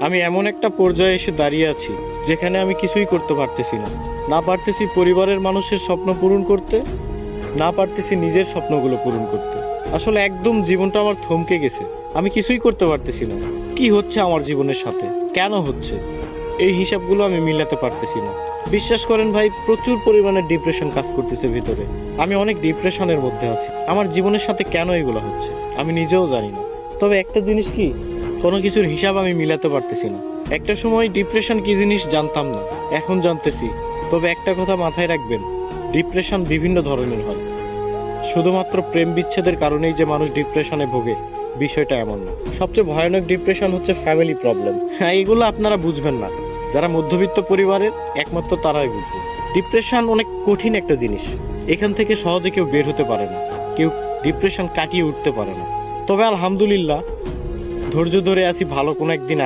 আমি এমন একটা পর্যায়ে এসে দাঁড়িয়ে আছি যেখানে আমি কিছুই করতে পারতেছি না। না পারতেছি পরিবারের মানুষের স্বপ্ন পূরণ করতে, না পারতেছি নিজের স্বপ্নগুলো পূরণ করতে। আসলে একদম জীবনটা আমার থমকে গেছে। আমি কিছুই করতে পারতেছি না। কি হচ্ছে আমার জীবনের সাথে, কেন হচ্ছে, এই হিসাবগুলো আমি মিলাতে পারতেছি না। বিশ্বাস করেন ভাই, প্রচুর পরিমাণে ডিপ্রেশন কাজ করতেছে ভিতরে। আমি অনেক ডিপ্রেশনের মধ্যে আছি। আমার জীবনের সাথে কেন এগুলো হচ্ছে আমি নিজেও জানি না। তবে একটা জিনিস কি, কোনো কিছুর হিসাব আমি মিলাতে পারতেছি না। একটা সময় ডিপ্রেশন কি জিনিস জানতাম না, এখন জানতেছি। তবে একটা কথা মাথায় রাখবেন, ডিপ্রেশন বিভিন্ন ধরনের হয়। শুধুমাত্র প্রেম বিচ্ছেদের কারণেই যে মানুষ ডিপ্রেশনে ভোগে, বিষয়টা এমন না। সবচেয়ে ভয়ানক ডিপ্রেশন হচ্ছে ফ্যামিলি প্রবলেম। হ্যাঁ, এগুলো আপনারা বুঝবেন না। যারা মধ্যবিত্ত পরিবারের, একমাত্র তারাই বুঝবে। ডিপ্রেশন অনেক কঠিন একটা জিনিস। এখান থেকে সহজে কেউ বের হতে পারে না, কেউ ডিপ্রেশন কাটিয়ে উঠতে পারে না। তবে আলহামদুলিল্লাহ, ধৈর্য ধরে আছি, ভালো কোনো একদিন